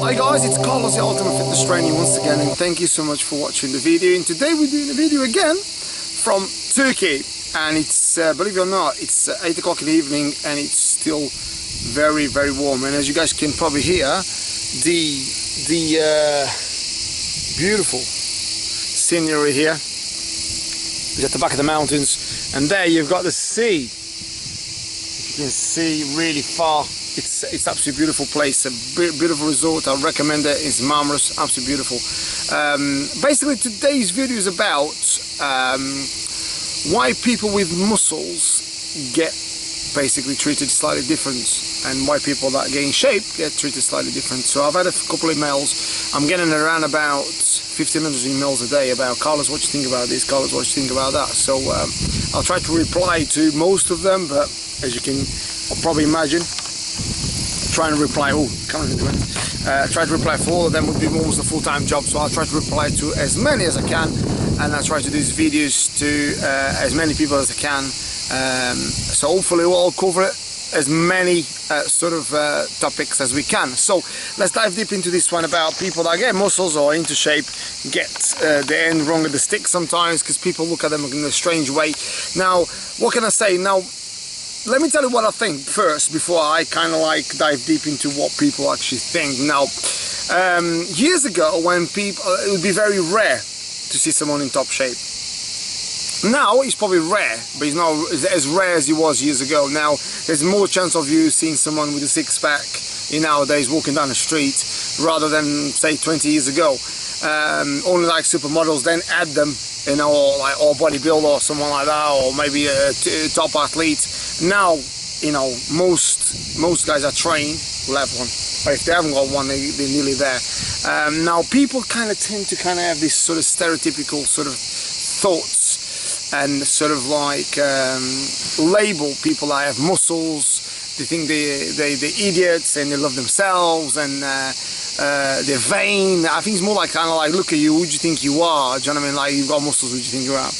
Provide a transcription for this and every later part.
Hi guys, it's Carlos, the Ultimate Fitness Trainer once again, and thank you so much for watching the video. And today we're doing a video again from Turkey, and it's, believe it or not, it's 8 o'clock in the evening and it's still very, very warm. And as you guys can probably hear, the beautiful scenery here is at the back of the mountains, and there you've got the sea. If you can see really far, it's absolutely beautiful place, a beautiful resort. I recommend it. It's marvelous, absolutely beautiful. Basically today's video is about why people with muscles get basically treated slightly different, and why people that get in shape get treated slightly different. So I've had a couple of emails. I'm getting around about 1,500 emails a day about, Carlos, what you think about this, Carlos, what you think about that. So I'll try to reply to most of them, but as you can probably imagine, trying to reply, try to reply for all of them would be almost a full-time job. So I'll try to reply to as many as I can, and I'll try to do these videos to as many people as I can. So hopefully we'll cover as many topics as we can. So let's dive deep into this one about people that get muscles or into shape get the end wrong of the stick sometimes, because people look at them in a strange way. Now, what can I say? Now, let me tell you what I think first before I kind of like dive deep into what people actually think. Now, years ago, when people, it would be very rare to see someone in top shape. Now it's probably rare, but it's not as rare as it was years ago. Now there's more chance of you seeing someone with a six-pack nowadays walking down the street rather than say 20 years ago. Only like supermodels then add them, you know, or bodybuilder or someone like that, or maybe a top athlete. Now, you know, most guys are trained will have one, but if they haven't got one, they're nearly there. Now people kind of tend to kind of have this sort of stereotypical sort of thoughts, and sort of like label people that have muscles. They think they're idiots and they love themselves, and they're vain. I think it's more like kind of like, look at you, who do you think you are? Do you know what I mean? Like, you've got muscles, who do you think you are?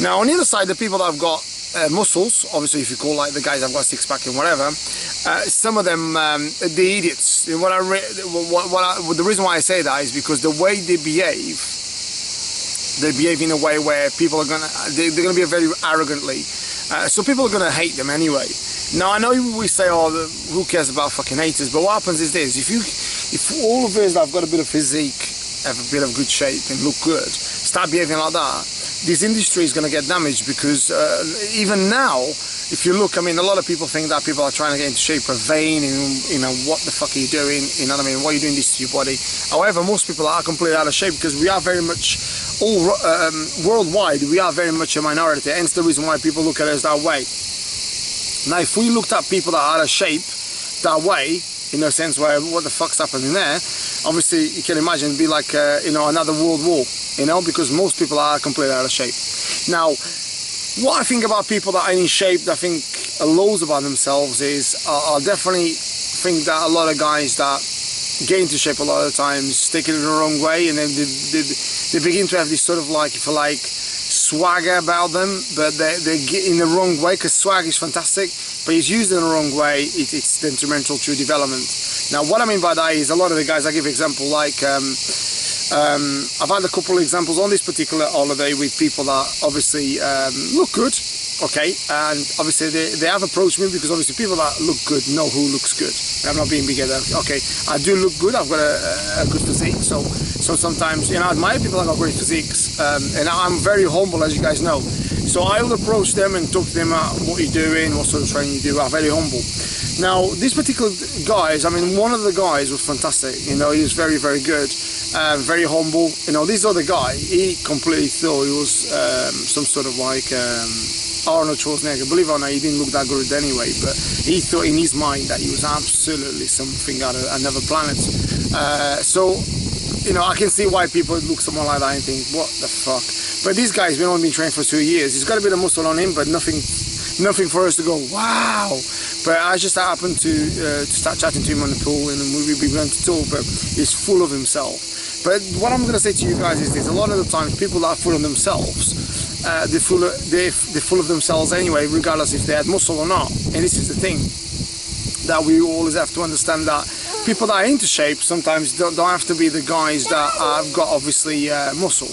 Now on the other side, the people that have got muscles, obviously if you call like the guys that have got six-pack and whatever, some of them, the idiots. The reason why I say that is because the way they behave in a way where people are they're gonna be very arrogantly, so people are gonna hate them anyway. Now I know we say, oh, who cares about fucking haters, but what happens is this: if all of us that have got a bit of physique, have a bit of good shape and look good, start behaving like that, this industry is gonna get damaged. Because even now, if you look, I mean, a lot of people think that people are trying to get into shape are vain, and you know, what the fuck are you doing? You know what I mean? Why are you doing this to your body? However, most people are completely out of shape, because we are very much worldwide, we are very much a minority, hence the reason why people look at us that way. Now, if we looked at people that are out of shape that way, in a sense where what the fuck's happening there, obviously you can imagine it'd be like you know, another world war, you know, because most people are completely out of shape. Now, what I think about people that are in shape, that think loads about themselves, is I definitely think that a lot of guys that get into shape a lot of the times take it in the wrong way, and then they begin to have this sort of like, if you like, swagger about them, but they get in the wrong way, because swag is fantastic, but it's used in the wrong way, it's detrimental to development. Now what I mean by that is, a lot of the guys, I give example like, I've had a couple of examples on this particular holiday with people that obviously look good, okay, and obviously they have approached me, because obviously people that look good know who looks good. I'm not being big at that. Okay, I do look good, I've got a good physique, so sometimes, you know, I admire people that got great physiques, and I'm very humble, as you guys know. So I will approach them and talk to them about what you're doing, what sort of training you do. I'm very humble. Now, these particular guys, I mean, one of the guys was fantastic, you know, he was very, very good, very humble. You know, this other guy, he completely thought he was some sort of like Arnold Schwarzenegger. Believe it or not, he didn't look that good anyway, but he thought in his mind that he was absolutely something out of another planet. So, you know, I can see why people look someone like that and think, what the fuck? But this guy's only been trained for 2 years. He's got a bit of muscle on him, but nothing for us to go, wow. But I just happened to start chatting to him on the pool, and we began to talk, but he's full of himself. But what I'm going to say to you guys is this: a lot of the times people that are full of themselves, they're full of themselves anyway, regardless if they had muscle or not. And this is the thing that we always have to understand, that people that are into shape sometimes don't have to be the guys that have got obviously muscle.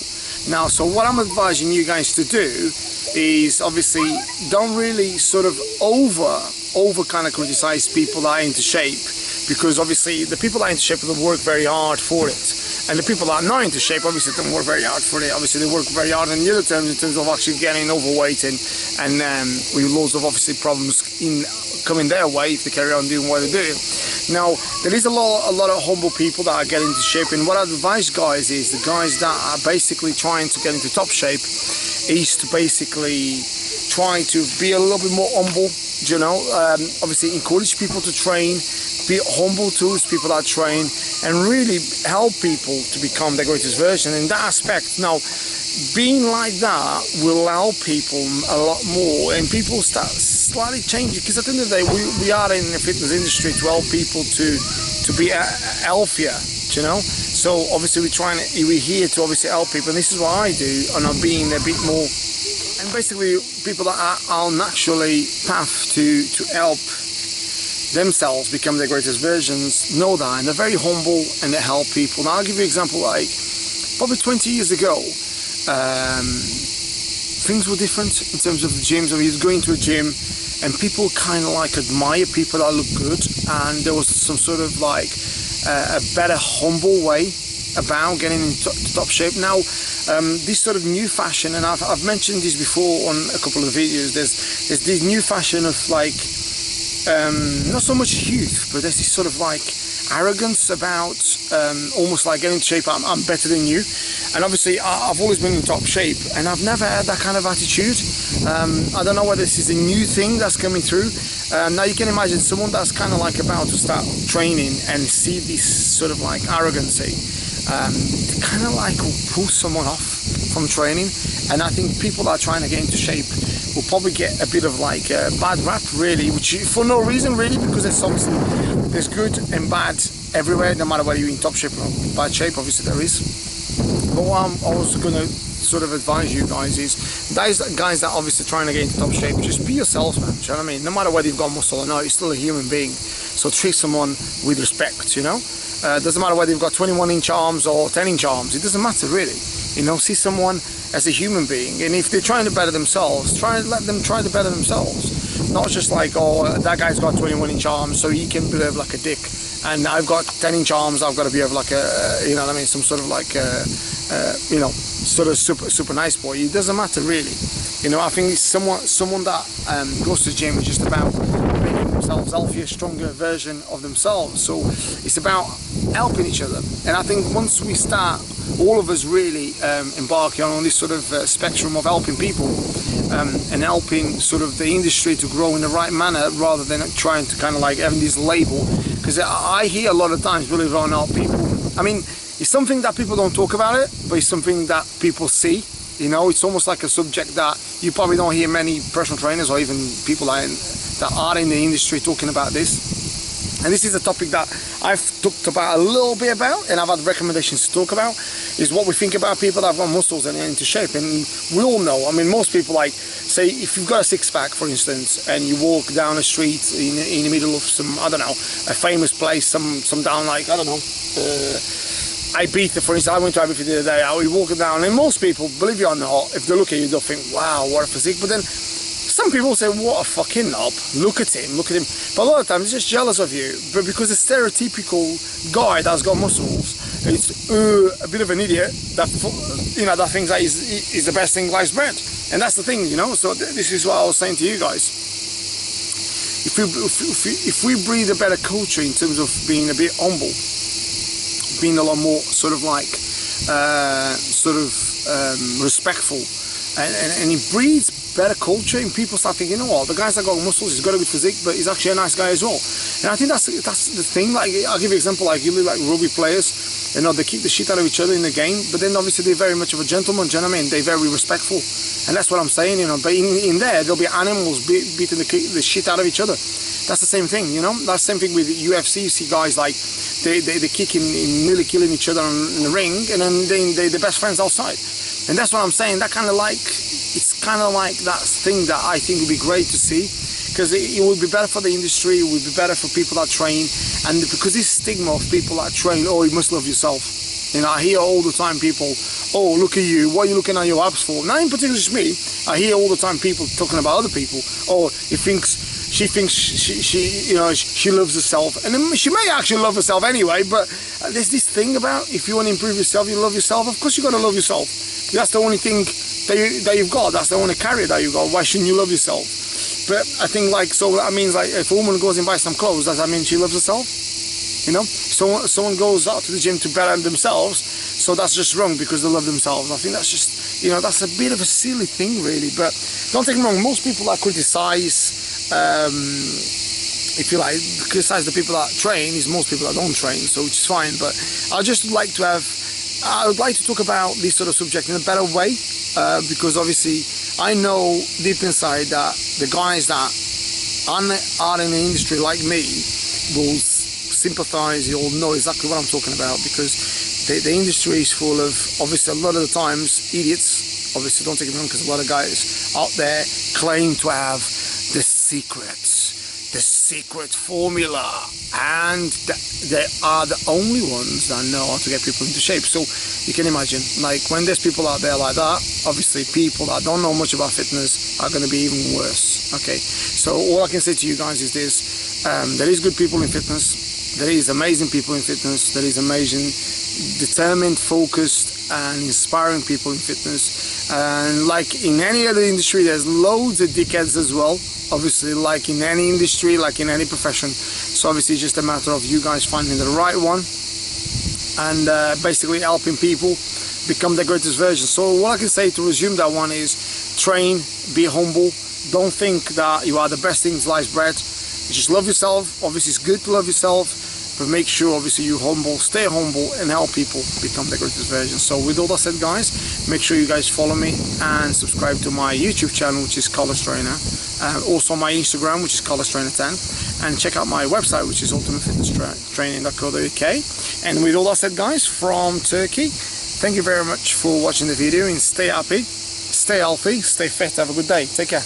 Now, so what I'm advising you guys to do is obviously don't really sort of over kind of criticize people that are into shape, because obviously the people that are into shape will work very hard for it, and the people that are not into shape obviously don't work very hard for it. Obviously they work very hard in the other terms, in terms of actually getting overweight and with loads of obviously problems in coming their way if they carry on doing what they're doing. Now, there is a lot of humble people that are getting into shape, and what I advise guys is the guys that are basically trying to get into top shape is to basically try to be a little bit more humble, you know, obviously encourage people to train, be humble towards people that train, and really help people to become their greatest version in that aspect. Now, being like that will allow people a lot more, and people start slightly changing, because at the end of the day we are in the fitness industry to help people to be healthier, you know. So obviously we're here to obviously help people, and this is what I do, and I'm being a bit more, and basically people that are naturally path to help themselves become their greatest versions know that, and they're very humble and they help people. Now I'll give you an example. Like probably 20 years ago, things were different in terms of the gyms. I mean, you'd go into a gym and people kind of like admire people that look good, and there was some sort of like a better humble way about getting into top shape. Now this sort of new fashion, and I've mentioned this before on a couple of videos, there's this new fashion of like not so much youth, but there's this sort of like arrogance about almost like getting into shape. I'm better than you. And obviously I've always been in top shape, and I've never had that kind of attitude. I don't know whether this is a new thing that's coming through. Now you can imagine someone that's kind of like about to start training and see this sort of like arrogancy, kind of like will pull someone off from training. And I think people that are trying to get into shape will probably get a bit of like a bad rap, really, which for no reason really, because there's good and bad everywhere, no matter whether you're in top shape or bad shape. Obviously there is. But what I'm also going to sort of advise you guys is, guys that obviously trying to get into top shape, just be yourselves, man. Do you know what I mean? No matter whether you've got muscle or not, you're still a human being. So treat someone with respect, you know? Doesn't matter whether you've got 21-inch arms or 10-inch arms. It doesn't matter really. You know, see someone as a human being, and if they're trying to better themselves, let them try to better themselves. Not just like, oh, that guy's got 21-inch arms, so he can behave like a dick, and I've got 10-inch arms, I've got to behave like a, you know what I mean, some sort of like, you know, sort of super nice boy. It doesn't matter really. You know, I think it's someone that goes to the gym is just about making themselves healthier, stronger version of themselves. So it's about helping each other. And I think once we start, all of us really embarking on this sort of spectrum of helping people and helping sort of the industry to grow in the right manner, rather than trying to kind of like having this label. Because I hear a lot of times, believe it or not, people, I mean, it's something that people don't talk about it, but it's something that people see. You know, it's almost like a subject that you probably don't hear many personal trainers or even people that are in the industry talking about this. And this is a topic that I've talked about a little bit about, and I've had recommendations to talk about, is what we think about people that have got muscles and into shape. And we all know, I mean, most people, like, say, if you've got a six-pack, for instance, and you walk down a street in the middle of some, I don't know, a famous place, some down, like, I don't know, Ibiza, for instance. I went to Ibiza the other day. I was walking down, and most people, believe it or not, if they look at you, they'll think, wow, what a physique. But then some people say, what a fucking knob, look at him. But a lot of times they're just jealous of you. But because the stereotypical guy that's got muscles, it's a bit of an idiot that, you know, that thinks that is the best thing life's bread. And that's the thing, you know. So this is what I was saying to you guys. If we breed a better culture in terms of being a bit humble, being a lot more sort of like respectful, and it breeds better culture, and people start thinking, you know what, the guy's that got muscles, he's got a good physique, but he's actually a nice guy as well. And I think that's the thing. Like, I'll give you an example, like you look like rugby players, you know, they kick the shit out of each other in the game, but then obviously they're very much of a gentleman, do you know what I mean? They're very respectful, and that's what I'm saying, you know. But in there, there'll be animals beating the shit out of each other. That's the same thing, you know. That's the same thing with UFC. You see guys like they kick in nearly killing each other in the ring, and then they're best friends outside. And that's what I'm saying. That kind of like, it's kind of like that thing that I think would be great to see because it would be better for the industry, it would be better for people that train. And because this stigma of people that train, oh, you must love yourself. You know, I hear all the time people, oh, look at you, what are you looking at your abs for? Not in particular just me, I hear all the time people talking about other people. Oh, she thinks she loves herself, and then she may actually love herself anyway, but there's this thing about if you want to improve yourself, you love yourself. Of course you got to love yourself. That's the only thing that you've got. That's the only carrier that you've got. Why shouldn't you love yourself? But I think like, so that means like if a woman goes and buys some clothes, does that mean she loves herself? You know, someone goes out to the gym to better themselves, so that's just wrong because they love themselves. I think that's just, you know, that's a bit of a silly thing really. But don't take me wrong, most people that criticize, if you like, criticize the people that train is most people that don't train, so which is fine. But I would like to talk about this sort of subject in a better way, because obviously I know deep inside that the guys that are in the industry like me will sympathize, you'll know exactly what I'm talking about, because the industry is full of, obviously a lot of the times, idiots. Obviously don't take it wrong, because a lot of guys out there claim to have the secret formula, and they are the only ones that know how to get people into shape. So you can imagine, like, when there's people out there like that, obviously people that don't know much about fitness are going to be even worse. Okay, so all I can say to you guys is this: there is good people in fitness. There is amazing people in fitness. There is amazing, determined, focused and inspiring people in fitness. And like in any other industry, there's loads of dickheads as well. Obviously, like in any industry, like in any profession. So obviously it's just a matter of you guys finding the right one and basically helping people become their greatest version. So what I can say to resume that one is train, be humble. Don't think that you are the best thing sliced bread. Just love yourself. Obviously it's good to love yourself, but make sure obviously you stay humble and help people become their greatest version. So with all that said, guys, make sure you guys follow me and subscribe to my YouTube channel, which is Carlos Trainer, also my Instagram, which is Carlos Trainer 10, and check out my website, which is ultimatefitnesstraining.co.uk. And with all that said, guys, from Turkey, thank you very much for watching the video, and stay happy, stay healthy, stay fit, have a good day, take care.